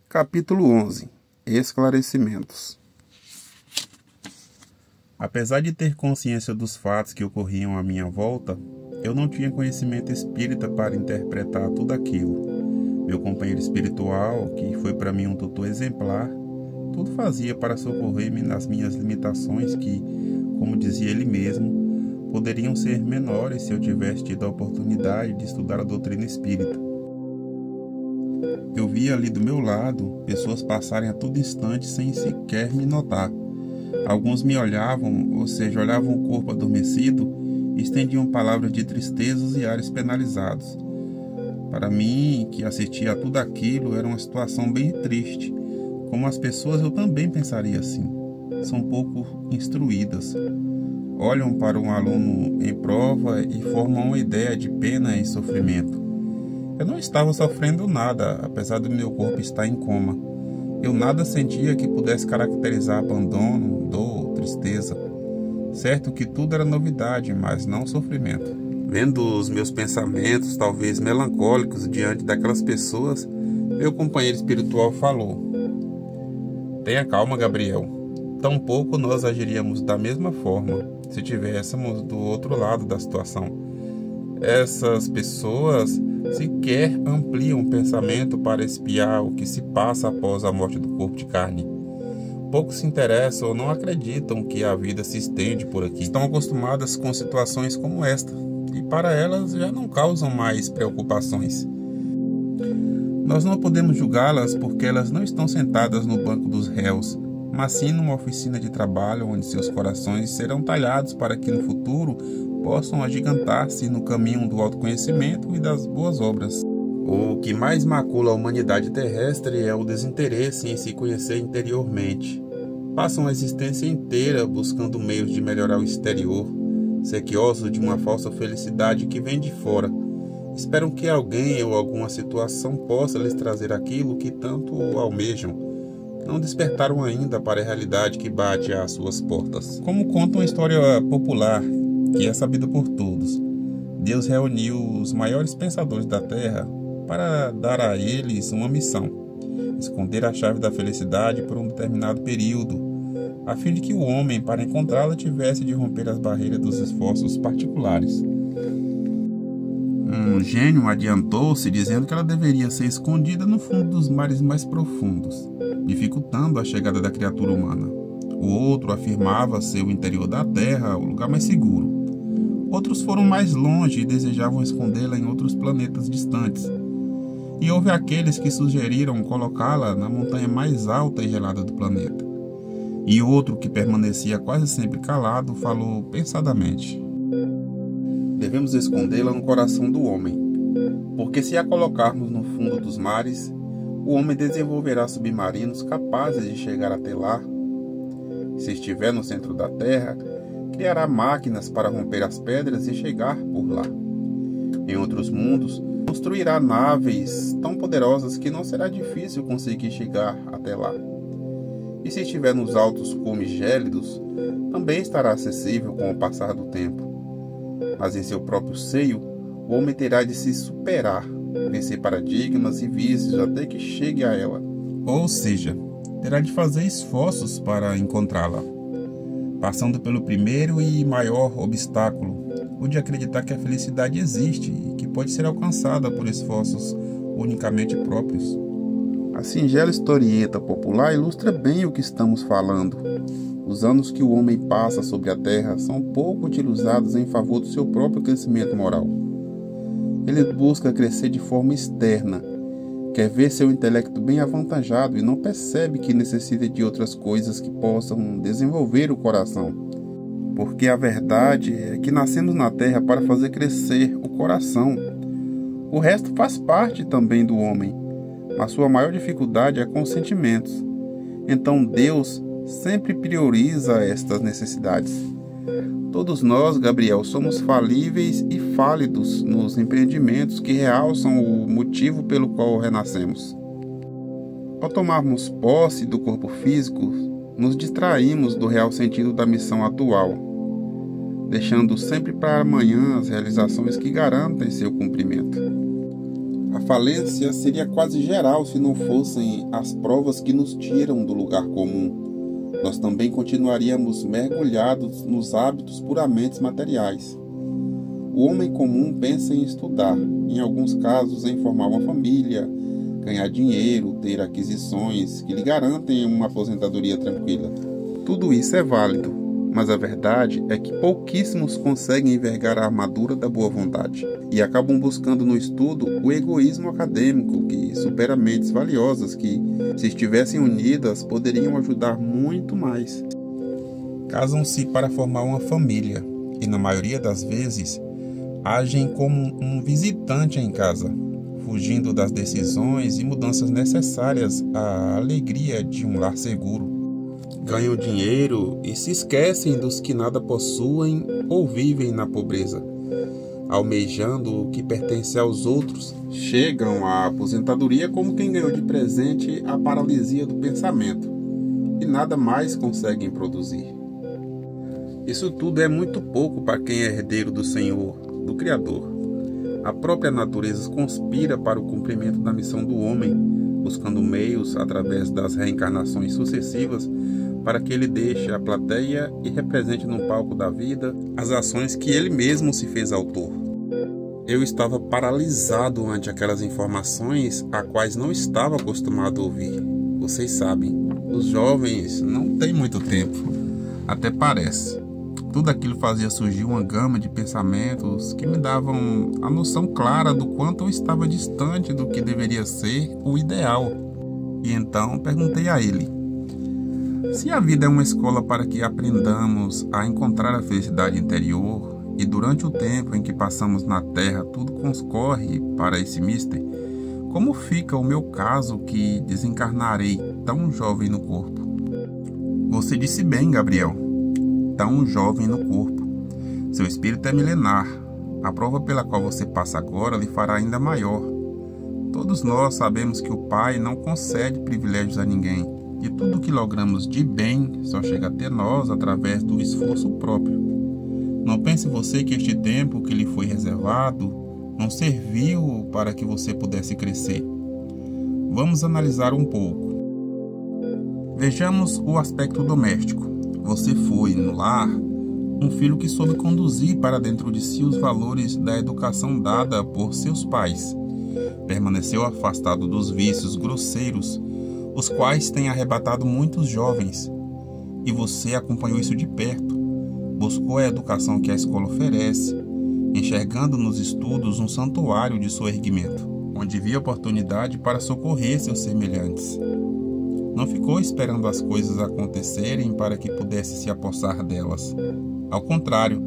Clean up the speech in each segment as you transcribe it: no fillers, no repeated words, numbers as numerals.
Capítulo 11. Esclarecimentos. Apesar de ter consciência dos fatos que ocorriam à minha volta, eu não tinha conhecimento espírita para interpretar tudo aquilo. Meu companheiro espiritual, que foi para mim um tutor exemplar, tudo fazia para socorrer-me nas minhas limitações que, como dizia ele mesmo, poderiam ser menores se eu tivesse tido a oportunidade de estudar a doutrina espírita. Eu via ali do meu lado pessoas passarem a todo instante sem sequer me notar. Alguns me olhavam, ou seja, olhavam o corpo adormecido e estendiam palavras de tristezas e ares penalizados. Para mim, que assistia a tudo aquilo, era uma situação bem triste. Como as pessoas, eu também pensaria assim. São pouco instruídas. Olham para um aluno em prova e formam uma ideia de pena e sofrimento. Eu não estava sofrendo nada, apesar do meu corpo estar em coma. Eu nada sentia que pudesse caracterizar abandono, dor, tristeza. Certo que tudo era novidade, mas não sofrimento. Vendo os meus pensamentos, talvez melancólicos, diante daquelas pessoas, meu companheiro espiritual falou: "Tenha calma, Gabriel. Tampouco nós agiríamos da mesma forma se estivéssemos do outro lado da situação. Essas pessoas sequer ampliam o pensamento para espiar o que se passa após a morte do corpo de carne. Poucos se interessam ou não acreditam que a vida se estende por aqui. Estão acostumadas com situações como esta, e para elas já não causam mais preocupações. Nós não podemos julgá-las porque elas não estão sentadas no banco dos réus, mas sim numa oficina de trabalho onde seus corações serão talhados para que no futuro possam agigantar-se no caminho do autoconhecimento e das boas obras. O que mais macula a humanidade terrestre é o desinteresse em se conhecer interiormente. Passam a existência inteira buscando meios de melhorar o exterior, sequiosos de uma falsa felicidade que vem de fora. Esperam que alguém ou alguma situação possa lhes trazer aquilo que tanto almejam. Não despertaram ainda para a realidade que bate às suas portas. Como conta uma história popular, que é sabida por todos, Deus reuniu os maiores pensadores da Terra para dar a eles uma missão: esconder a chave da felicidade por um determinado período, a fim de que o homem, para encontrá-la, tivesse de romper as barreiras dos esforços particulares. Um gênio adiantou-se dizendo que ela deveria ser escondida no fundo dos mares mais profundos, dificultando a chegada da criatura humana. O outro afirmava ser o interior da Terra o lugar mais seguro. Outros foram mais longe e desejavam escondê-la em outros planetas distantes. E houve aqueles que sugeriram colocá-la na montanha mais alta e gelada do planeta. E outro, que permanecia quase sempre calado, falou pensadamente: "Devemos escondê-la no coração do homem, porque se a colocarmos no fundo dos mares, o homem desenvolverá submarinos capazes de chegar até lá. Se estiver no centro da Terra, criará máquinas para romper as pedras e chegar por lá. Em outros mundos, construirá naves tão poderosas que não será difícil conseguir chegar até lá. E se estiver nos altos cumes gélidos, também estará acessível com o passar do tempo. Mas em seu próprio seio, o homem terá de se superar, vencer paradigmas e vícios até que chegue a ela. Ou seja, terá de fazer esforços para encontrá-la, passando pelo primeiro e maior obstáculo, o de acreditar que a felicidade existe e que pode ser alcançada por esforços unicamente próprios." A singela historieta popular ilustra bem o que estamos falando. Os anos que o homem passa sobre a Terra são pouco utilizados em favor do seu próprio crescimento moral. Ele busca crescer de forma externa, quer ver seu intelecto bem avantajado e não percebe que necessita de outras coisas que possam desenvolver o coração. Porque a verdade é que nascemos na Terra para fazer crescer o coração. O resto faz parte também do homem, mas sua maior dificuldade é com os sentimentos. Então Deus sempre prioriza estas necessidades. Todos nós, Gabriel, somos falíveis e fálidos nos empreendimentos que realçam o motivo pelo qual renascemos. Ao tomarmos posse do corpo físico, nos distraímos do real sentido da missão atual, deixando sempre para amanhã as realizações que garantem seu cumprimento. A falência seria quase geral se não fossem as provas que nos tiram do lugar comum. Nós também continuaríamos mergulhados nos hábitos puramente materiais. O homem comum pensa em estudar, em alguns casos em formar uma família, ganhar dinheiro, ter aquisições que lhe garantem uma aposentadoria tranquila. Tudo isso é válido, mas a verdade é que pouquíssimos conseguem envergar a armadura da boa vontade e acabam buscando no estudo o egoísmo acadêmico que supera mentes valiosas que, se estivessem unidas, poderiam ajudar muito mais. Casam-se para formar uma família e, na maioria das vezes, agem como um visitante em casa, fugindo das decisões e mudanças necessárias à alegria de um lar seguro. Ganham dinheiro e se esquecem dos que nada possuem ou vivem na pobreza. Almejando o que pertence aos outros, chegam à aposentadoria como quem ganhou de presente a paralisia do pensamento e nada mais conseguem produzir. Isso tudo é muito pouco para quem é herdeiro do Senhor, do Criador. A própria natureza conspira para o cumprimento da missão do homem, buscando meios, através das reencarnações sucessivas, para que ele deixe a plateia e represente no palco da vida as ações que ele mesmo se fez autor. Eu estava paralisado ante aquelas informações a quais não estava acostumado a ouvir. Vocês sabem, os jovens não têm muito tempo, até parece. Tudo aquilo fazia surgir uma gama de pensamentos que me davam a noção clara do quanto eu estava distante do que deveria ser o ideal. E então perguntei a ele: se a vida é uma escola para que aprendamos a encontrar a felicidade interior e durante o tempo em que passamos na Terra tudo concorre para esse mister, como fica o meu caso que desencarnarei tão jovem no corpo? Você disse bem, Gabriel. Tão jovem no corpo. Seu espírito é milenar. A prova pela qual você passa agora lhe fará ainda maior. Todos nós sabemos que o Pai não concede privilégios a ninguém, e tudo que logramos de bem só chega até nós através do esforço próprio. Não pense você que este tempo que lhe foi reservado não serviu para que você pudesse crescer. Vamos analisar um pouco. Vejamos o aspecto doméstico. Você foi, no lar, um filho que soube conduzir para dentro de si os valores da educação dada por seus pais. Permaneceu afastado dos vícios grosseiros, os quais têm arrebatado muitos jovens. E você acompanhou isso de perto. Buscou a educação que a escola oferece, enxergando nos estudos um santuário de soerguimento, onde via oportunidade para socorrer seus semelhantes. Não ficou esperando as coisas acontecerem para que pudesse se apossar delas. Ao contrário,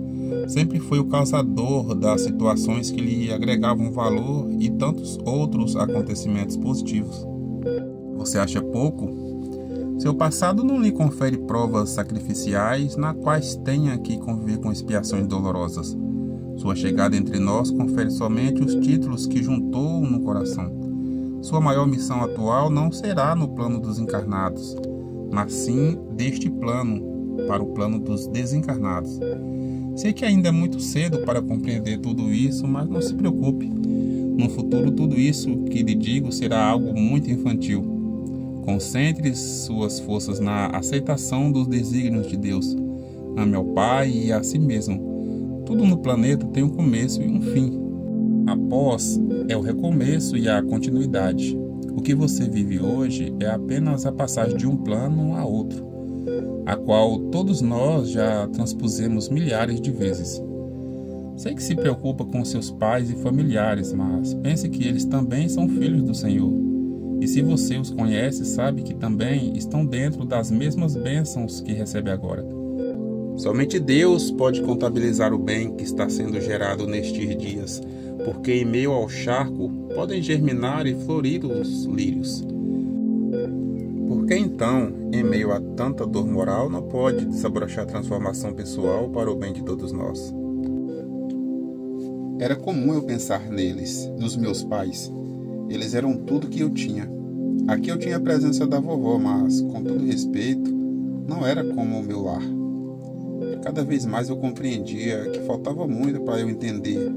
sempre foi o causador das situações que lhe agregavam valor e tantos outros acontecimentos positivos. Você acha pouco? Seu passado não lhe confere provas sacrificiais na quais tenha que conviver com expiações dolorosas. Sua chegada entre nós confere somente os títulos que juntou no coração. Sua maior missão atual não será no plano dos encarnados, mas sim deste plano, para o plano dos desencarnados. Sei que ainda é muito cedo para compreender tudo isso, mas não se preocupe. No futuro, tudo isso que lhe digo será algo muito infantil. Concentre suas forças na aceitação dos desígnios de Deus. Ame ao Pai e a si mesmo. Tudo no planeta tem um começo e um fim. Após é o recomeço e a continuidade. O que você vive hoje é apenas a passagem de um plano a outro, a qual todos nós já transpusemos milhares de vezes. Sei que se preocupa com seus pais e familiares, mas pense que eles também são filhos do Senhor. E se você os conhece, sabe que também estão dentro das mesmas bênçãos que recebe agora. Somente Deus pode contabilizar o bem que está sendo gerado nestes dias, porque em meio ao charco podem germinar e florir os lírios. Por que então, em meio a tanta dor moral, não pode desabrochar a transformação pessoal para o bem de todos nós? Era comum eu pensar neles, nos meus pais. Eles eram tudo que eu tinha. Aqui eu tinha a presença da vovó, mas, com todo respeito, não era como o meu lar. Cada vez mais eu compreendia que faltava muito para eu entender.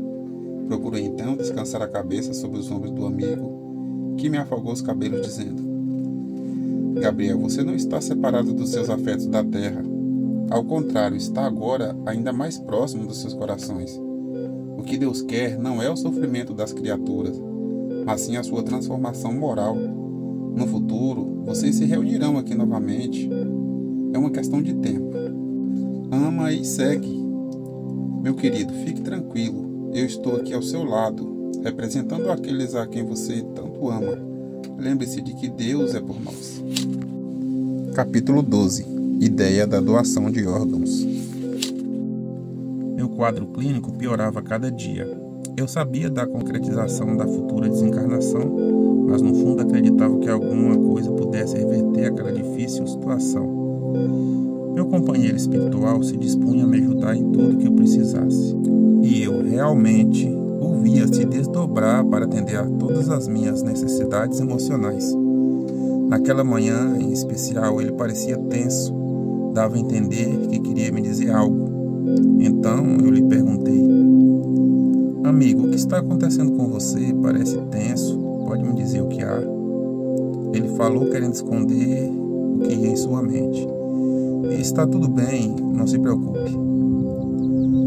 Procurei então descansar a cabeça sobre os ombros do amigo, que me afogou os cabelos, dizendo: Gabriel, você não está separado dos seus afetos da terra. Ao contrário, está agora ainda mais próximo dos seus corações. O que Deus quer não é o sofrimento das criaturas, mas sim a sua transformação moral. No futuro, vocês se reunirão aqui novamente. É uma questão de tempo. Ama e segue. Meu querido, fique tranquilo. Eu estou aqui ao seu lado, representando aqueles a quem você tanto ama. Lembre-se de que Deus é por nós. Capítulo 12. Ideia da doação de órgãos. Meu quadro clínico piorava a cada dia. Eu sabia da concretização da futura desencarnação, mas no fundo acreditava que alguma coisa pudesse reverter aquela difícil situação. Meu companheiro espiritual se dispunha a me ajudar em tudo que eu precisasse. E eu realmente o via se desdobrar para atender a todas as minhas necessidades emocionais. Naquela manhã, em especial, ele parecia tenso, dava a entender que queria me dizer algo. Então eu lhe perguntei: Amigo, o que está acontecendo com você? Parece tenso. Pode me dizer o que há? Ele falou querendo esconder o que ia em sua mente. Está tudo bem, não se preocupe.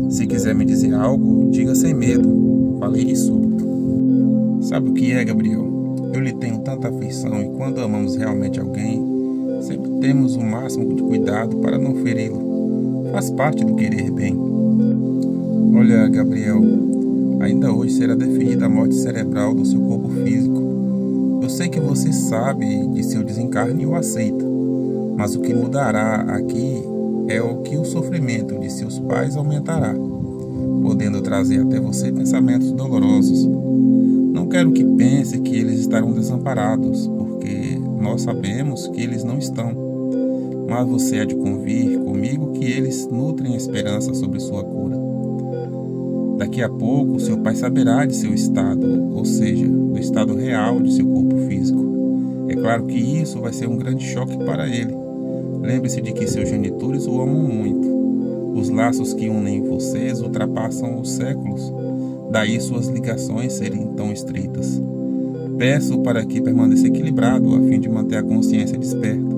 Se quiser me dizer algo, diga sem medo. Falei de súbito. Sabe o que é, Gabriel? Eu lhe tenho tanta afeição e quando amamos realmente alguém, sempre temos o máximo de cuidado para não feri-lo. Faz parte do querer bem. Olha, Gabriel, ainda hoje será definida a morte cerebral do seu corpo físico. Eu sei que você sabe de seu desencarne e o aceita. Mas o que mudará aqui é o que o sofrimento de seus pais aumentará, podendo trazer até você pensamentos dolorosos. Não quero que pense que eles estarão desamparados, porque nós sabemos que eles não estão. Mas você há de convir comigo que eles nutrem a esperança sobre sua cura. Daqui a pouco, seu pai saberá de seu estado, ou seja, do estado real de seu corpo físico. É claro que isso vai ser um grande choque para ele. Lembre-se de que seus genitores o amam muito. Os laços que unem vocês ultrapassam os séculos, daí suas ligações serem tão estreitas. Peço para que permaneça equilibrado a fim de manter a consciência desperta.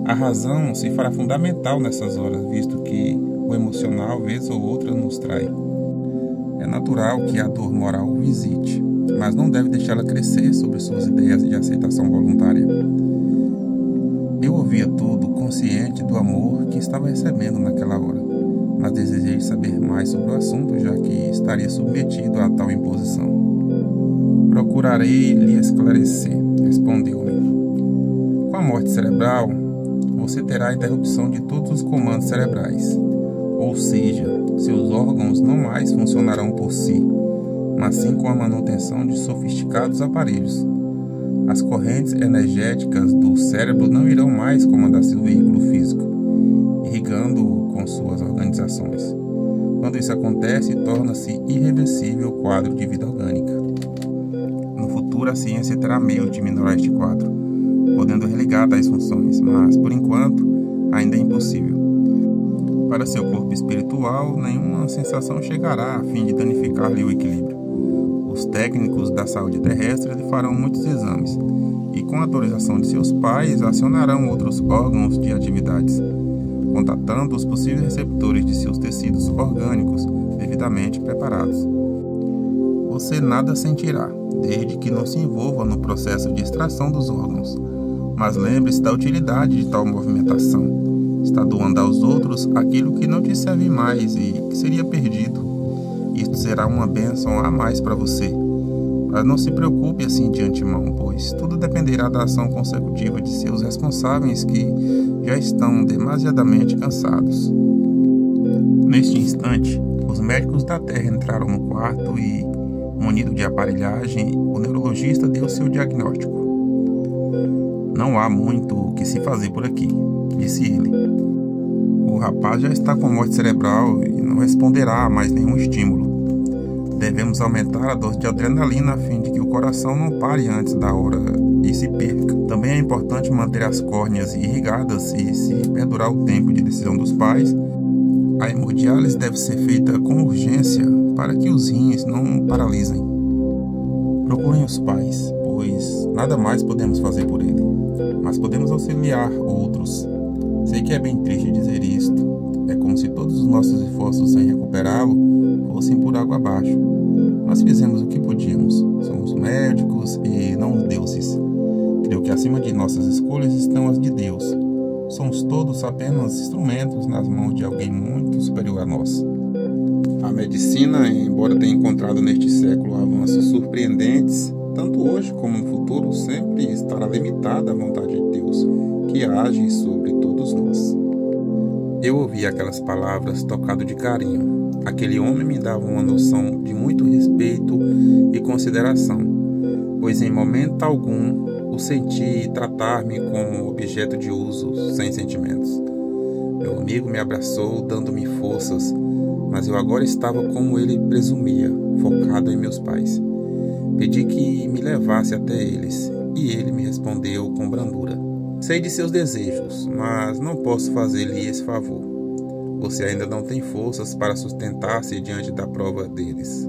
A razão se fará fundamental nessas horas, visto que o emocional, vez ou outra, nos trai. É natural que a dor moral o visite, mas não deve deixá-la crescer sobre suas ideias de aceitação voluntária. Eu ouvia tudo, consciente do amor que estava recebendo naquela hora, mas desejei saber mais sobre o assunto, já que estaria submetido a tal imposição. Procurarei lhe esclarecer, respondeu-me. Com a morte cerebral, você terá a interrupção de todos os comandos cerebrais, ou seja, seus órgãos não mais funcionarão por si, mas sim com a manutenção de sofisticados aparelhos. As correntes energéticas do cérebro não irão mais comandar seu veículo físico, irrigando-o com suas organizações. Quando isso acontece, torna-se irreversível o quadro de vida orgânica. No futuro, a ciência terá meio de minorar este quadro, podendo religar tais funções, mas, por enquanto, ainda é impossível. Para seu corpo espiritual, nenhuma sensação chegará a fim de danificar-lhe o equilíbrio. Os técnicos da saúde terrestre lhe farão muitos exames e, com a autorização de seus pais, acionarão outros órgãos de atividades, contatando os possíveis receptores de seus tecidos orgânicos devidamente preparados. Você nada sentirá, desde que não se envolva no processo de extração dos órgãos, mas lembre-se da utilidade de tal movimentação. Está doando aos outros aquilo que não te serve mais e que seria perdido. Isto será uma bênção a mais para você. Mas não se preocupe assim de antemão, pois tudo dependerá da ação consecutiva de seus responsáveis que já estão demasiadamente cansados. Neste instante, os médicos da Terra entraram no quarto e, munido de aparelhagem, o neurologista deu seu diagnóstico. Não há muito o que se fazer por aqui, disse ele. O rapaz já está com morte cerebral e não responderá a mais nenhum estímulo. Devemos aumentar a dose de adrenalina a fim de que o coração não pare antes da hora e se perca. Também é importante manter as córneas irrigadas e, se perdurar o tempo de decisão dos pais, a hemodiálise deve ser feita com urgência para que os rins não paralisem. Procurem os pais, pois nada mais podemos fazer por ele, mas podemos auxiliar outros. Sei que é bem triste dizer isto, é como se todos os nossos esforços em recuperá-lo fossem por água abaixo. Nós fizemos o que podíamos, somos médicos e não deuses. Creio que acima de nossas escolhas estão as de Deus. Somos todos apenas instrumentos nas mãos de alguém muito superior a nós. A medicina, embora tenha encontrado neste século avanços surpreendentes, tanto hoje como no futuro, sempre estará limitada à vontade de Deus, que age sobre todos nós. Eu ouvi aquelas palavras tocado de carinho. Aquele homem me dava uma noção de muito respeito e consideração, pois em momento algum o senti tratar-me como objeto de uso, sem sentimentos. Meu amigo me abraçou, dando-me forças, mas eu agora estava como ele presumia, focado em meus pais. Pedi que me levasse até eles, e ele me respondeu com brandura. Sei de seus desejos, mas não posso fazer-lhe esse favor. Você ainda não tem forças para sustentar-se diante da prova deles.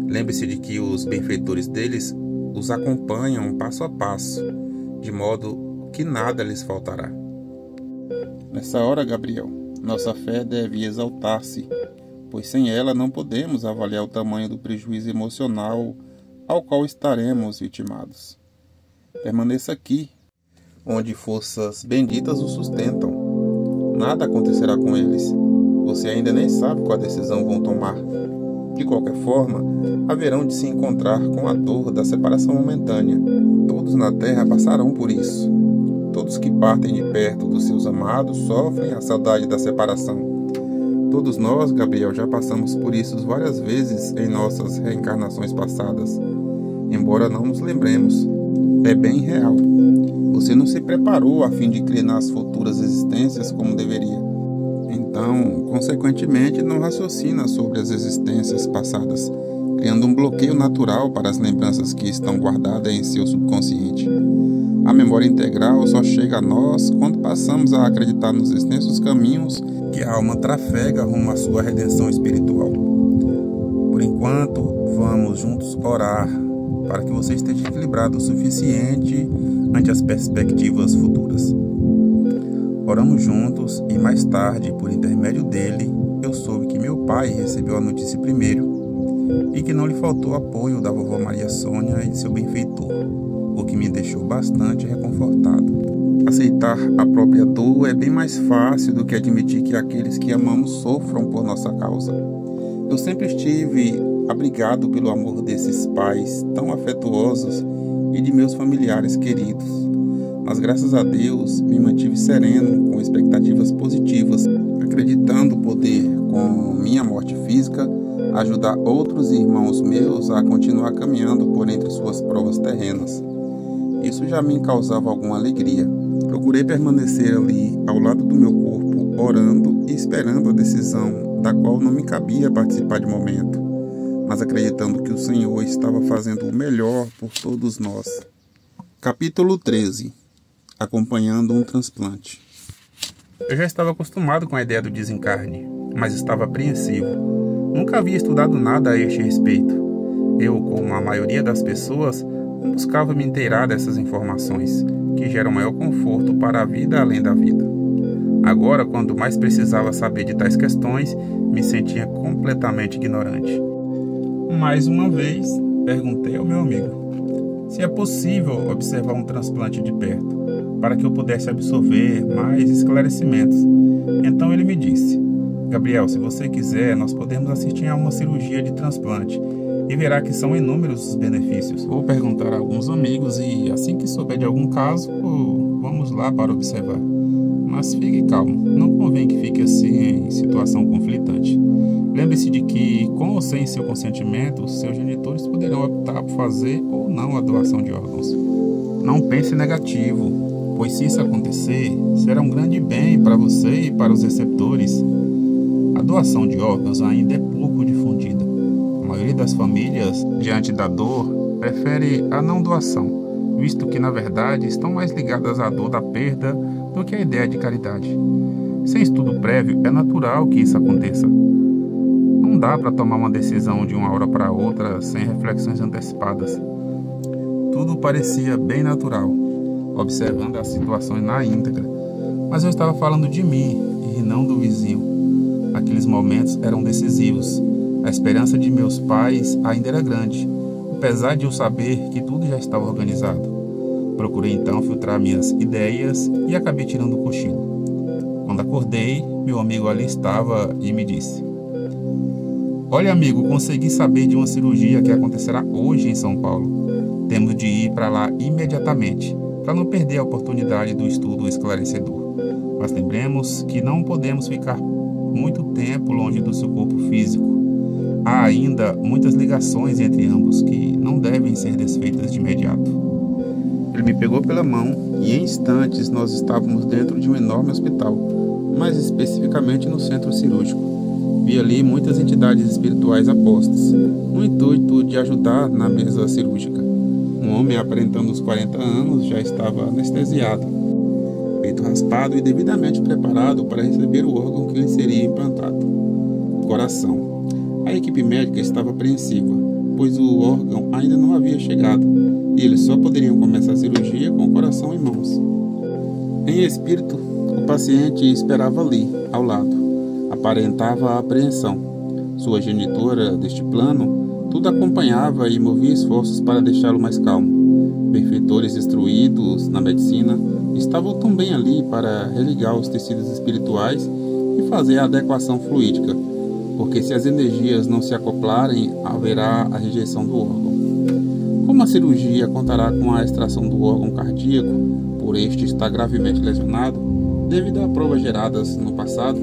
Lembre-se de que os benfeitores deles os acompanham passo a passo, de modo que nada lhes faltará. Nessa hora, Gabriel, nossa fé deve exaltar-se, pois sem ela não podemos avaliar o tamanho do prejuízo emocional ao qual estaremos vitimados. Permaneça aqui, onde forças benditas o sustentam. Nada acontecerá com eles. Você ainda nem sabe qual decisão vão tomar. De qualquer forma, haverão de se encontrar com a dor da separação momentânea. Todos na terra passarão por isso. Todos que partem de perto dos seus amados sofrem a saudade da separação. Todos nós, Gabriel, já passamos por isso várias vezes em nossas reencarnações passadas, embora não nos lembremos. É bem real. Você não se preparou a fim de crer nas futuras existências como deveria. Então, consequentemente, não raciocina sobre as existências passadas, criando um bloqueio natural para as lembranças que estão guardadas em seu subconsciente. A memória integral só chega a nós quando passamos a acreditar nos extensos caminhos que a alma trafega rumo à sua redenção espiritual. Por enquanto, vamos juntos orar para que você esteja equilibrado o suficiente ante as perspectivas futuras. Oramos juntos e mais tarde, por intermédio dele, eu soube que meu pai recebeu a notícia primeiro e que não lhe faltou apoio da vovó Maria Sônia e de seu benfeitor, o que me deixou bastante reconfortado. Aceitar a própria dor é bem mais fácil do que admitir que aqueles que amamos sofram por nossa causa. Eu sempre estive abrigado pelo amor desses pais tão afetuosos e de meus familiares queridos. Mas graças a Deus me mantive sereno, com expectativas positivas, acreditando poder, com minha morte física, ajudar outros irmãos meus a continuar caminhando por entre suas provas terrenas. Isso já me causava alguma alegria. Procurei permanecer ali, ao lado do meu corpo, orando e esperando a decisão, da qual não me cabia participar de momento, mas acreditando que o Senhor estava fazendo o melhor por todos nós. Capítulo 13. Acompanhando um transplante. Eu já estava acostumado com a ideia do desencarne, mas estava apreensivo. Nunca havia estudado nada a este respeito. Eu, como a maioria das pessoas, não buscava me inteirar dessas informações, que geram maior conforto para a vida além da vida. Agora, quando mais precisava saber de tais questões, me sentia completamente ignorante. Mais uma vez, perguntei ao meu amigo se é possível observar um transplante de perto, para que eu pudesse absorver mais esclarecimentos. Então ele me disse: Gabriel, se você quiser, nós podemos assistir a uma cirurgia de transplante e verá que são inúmeros os benefícios. Vou perguntar a alguns amigos e assim que souber de algum caso, vamos lá para observar. Mas fique calmo, não convém que fique assim em situação conflitante. Lembre-se de que, com ou sem seu consentimento, seus genitores poderão optar por fazer ou não a doação de órgãos. Não pense negativo, pois se isso acontecer, será um grande bem para você e para os receptores. A doação de órgãos ainda é pouco difundida. A maioria das famílias, diante da dor, prefere a não doação, visto que, na verdade, estão mais ligadas à dor da perda do que à ideia de caridade. Sem estudo prévio, é natural que isso aconteça. Não dá para tomar uma decisão de uma hora para outra sem reflexões antecipadas. Tudo parecia bem natural, observando as situações na íntegra, mas eu estava falando de mim e não do vizinho. Aqueles momentos eram decisivos. A esperança de meus pais ainda era grande, apesar de eu saber que tudo já estava organizado. Procurei então filtrar minhas ideias e acabei tirando o cochilo. Quando acordei, meu amigo ali estava e me disse: "Olha, amigo, consegui saber de uma cirurgia que acontecerá hoje em São Paulo. Temos de ir para lá imediatamente, para não perder a oportunidade do estudo esclarecedor. Mas lembremos que não podemos ficar muito tempo longe do seu corpo físico. Há ainda muitas ligações entre ambos que não devem ser desfeitas de imediato." Ele me pegou pela mão e em instantes nós estávamos dentro de um enorme hospital, mais especificamente no centro cirúrgico. Vi ali muitas entidades espirituais apostas, no intuito de ajudar na mesa cirúrgica. Um homem aparentando os 40 anos já estava anestesiado, peito raspado e devidamente preparado para receber o órgão que lhe seria implantado: o coração. A equipe médica estava apreensiva, pois o órgão ainda não havia chegado e eles só poderiam começar a cirurgia com o coração em mãos. Em espírito, o paciente esperava ali, ao lado. Aparentava apreensão. Sua genitora deste plano tudo acompanhava e movia esforços para deixá-lo mais calmo. Benfeitores instruídos na medicina estavam também ali para religar os tecidos espirituais e fazer a adequação fluídica, porque se as energias não se acoplarem, haverá a rejeição do órgão. Como a cirurgia contará com a extração do órgão cardíaco, por este estar gravemente lesionado, devido a provas geradas no passado,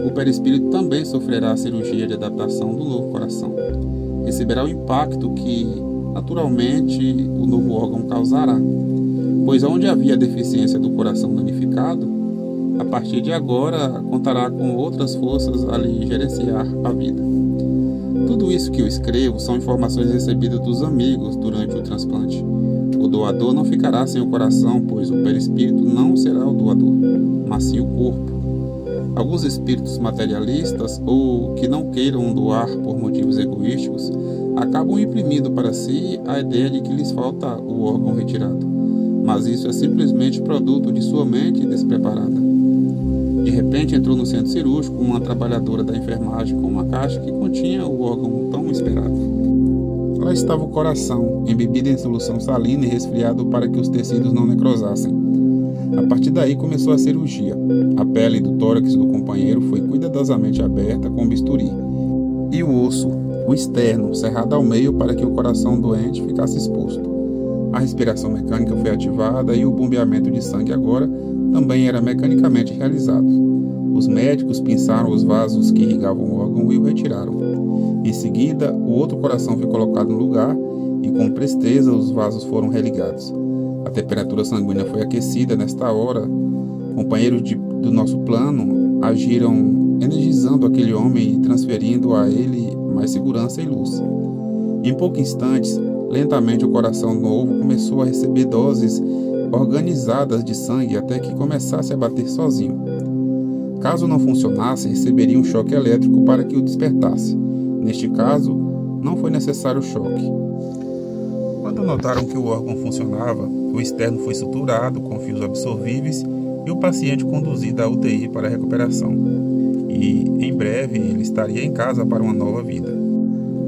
o perispírito também sofrerá a cirurgia de adaptação do novo coração. Receberá o impacto que, naturalmente, o novo órgão causará, pois onde havia a deficiência do coração danificado, a partir de agora contará com outras forças a lhe gerenciar a vida. Tudo isso que eu escrevo são informações recebidas dos amigos durante o transplante. O doador não ficará sem o coração, pois o perispírito não será o doador, mas sim o corpo. Alguns espíritos materialistas ou que não queiram doar por motivos egoísticos acabam imprimindo para si a ideia de que lhes falta o órgão retirado, mas isso é simplesmente produto de sua mente despreparada. De repente entrou no centro cirúrgico uma trabalhadora da enfermagem com uma caixa que continha o órgão tão esperado. Lá estava o coração, embebido em solução salina e resfriado para que os tecidos não necrosassem. A partir daí começou a cirurgia. A pele do tórax do companheiro foi cuidadosamente aberta com bisturi, e o osso, o externo, cerrado ao meio para que o coração doente ficasse exposto. A respiração mecânica foi ativada e o bombeamento de sangue agora também era mecanicamente realizado. Os médicos pinçaram os vasos que irrigavam o órgão e o retiraram. Em seguida, o outro coração foi colocado no lugar e com presteza os vasos foram religados. A temperatura sanguínea foi aquecida nesta hora. Companheiros do nosso plano agiram energizando aquele homem e transferindo a ele mais segurança e luz. Em poucos instantes, lentamente o coração novo começou a receber doses organizadas de sangue até que começasse a bater sozinho. Caso não funcionasse, receberia um choque elétrico para que o despertasse. Neste caso, não foi necessário o choque. Quando notaram que o órgão funcionava, o externo foi suturado com fios absorvíveis e o paciente conduzido à UTI para a recuperação. E, em breve, ele estaria em casa para uma nova vida.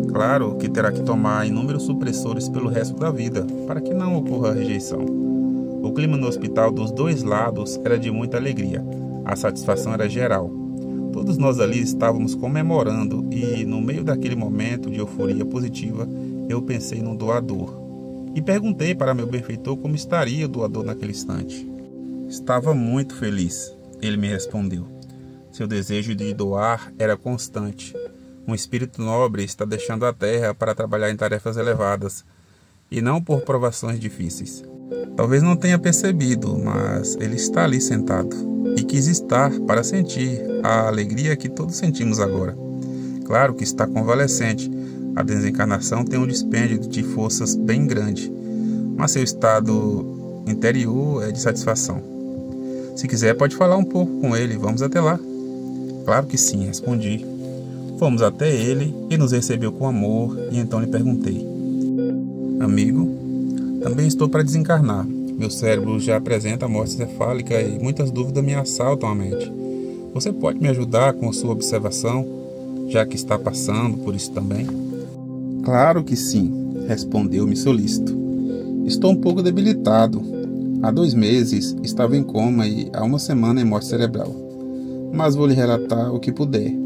Claro que terá que tomar inúmeros supressores pelo resto da vida, para que não ocorra a rejeição. O clima no hospital dos dois lados era de muita alegria. A satisfação era geral. Todos nós ali estávamos comemorando e, no meio daquele momento de euforia positiva, eu pensei no doador. E perguntei para meu benfeitor como estaria o doador naquele instante. Estava muito feliz, ele me respondeu. Seu desejo de doar era constante. Um espírito nobre está deixando a terra para trabalhar em tarefas elevadas, e não por provações difíceis. Talvez não tenha percebido, mas ele está ali sentado, e quis estar para sentir a alegria que todos sentimos agora. Claro que está convalescente. A desencarnação tem um dispêndio de forças bem grande, mas seu estado interior é de satisfação. Se quiser, pode falar um pouco com ele. Vamos até lá. Claro que sim, respondi. Fomos até ele e nos recebeu com amor, e então lhe perguntei: amigo, também estou para desencarnar. Meu cérebro já apresenta a morte cefálica e muitas dúvidas me assaltam a mente. Você pode me ajudar com a sua observação, já que está passando por isso também? Claro que sim, respondeu-me solícito. Estou um pouco debilitado. Há 2 meses estava em coma e há 1 semana em morte cerebral. Mas vou lhe relatar o que puder.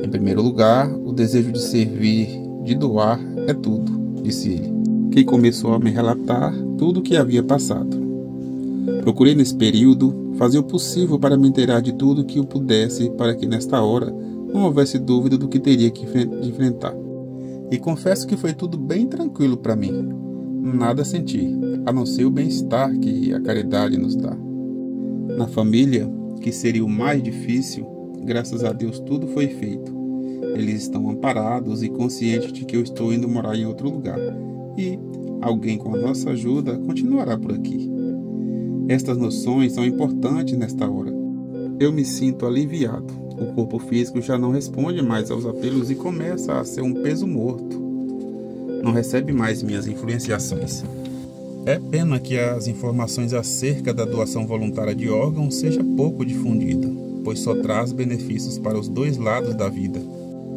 Em primeiro lugar, o desejo de servir, de doar, é tudo, disse ele, que começou a me relatar tudo o que havia passado. Procurei nesse período fazer o possível para me inteirar de tudo que eu pudesse para que nesta hora não houvesse dúvida do que teria que enfrentar. E confesso que foi tudo bem tranquilo para mim. Nada senti, a não ser o bem-estar que a caridade nos dá. Na família, que seria o mais difícil, graças a Deus tudo foi feito. Eles estão amparados e conscientes de que eu estou indo morar em outro lugar. E alguém com a nossa ajuda continuará por aqui. Estas noções são importantes nesta hora. Eu me sinto aliviado. O corpo físico já não responde mais aos apelos e começa a ser um peso morto. Não recebe mais minhas influenciações. É pena que as informações acerca da doação voluntária de órgãos seja pouco difundida, pois só traz benefícios para os 2 lados da vida,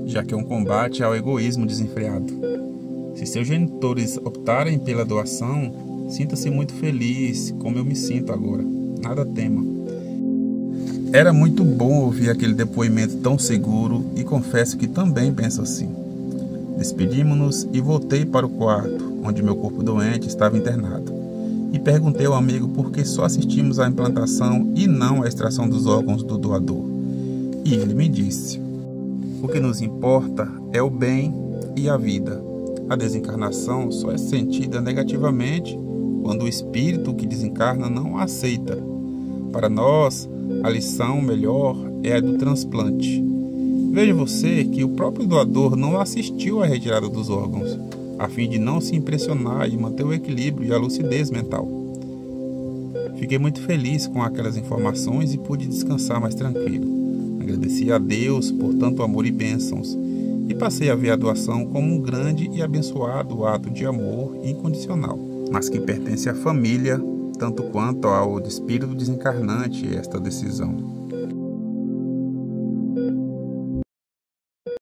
já que é um combate ao egoísmo desenfreado. Se seus genitores optarem pela doação, sinta-se muito feliz, como eu me sinto agora. Nada tema. Era muito bom ouvir aquele depoimento tão seguro e confesso que também penso assim. Despedimos-nos e voltei para o quarto, onde meu corpo doente estava internado. E perguntei ao amigo por que só assistimos à implantação e não à extração dos órgãos do doador. E ele me disse: o que nos importa é o bem e a vida. A desencarnação só é sentida negativamente quando o espírito que desencarna não a aceita. Para nós, a lição melhor é a do transplante. Veja você que o próprio doador não assistiu à retirada dos órgãos, a fim de não se impressionar e manter o equilíbrio e a lucidez mental. Fiquei muito feliz com aquelas informações e pude descansar mais tranquilo. Agradeci a Deus por tanto amor e bênçãos, e passei a ver a doação como um grande e abençoado ato de amor incondicional, mas que pertence à família, tanto quanto ao espírito desencarnante esta decisão.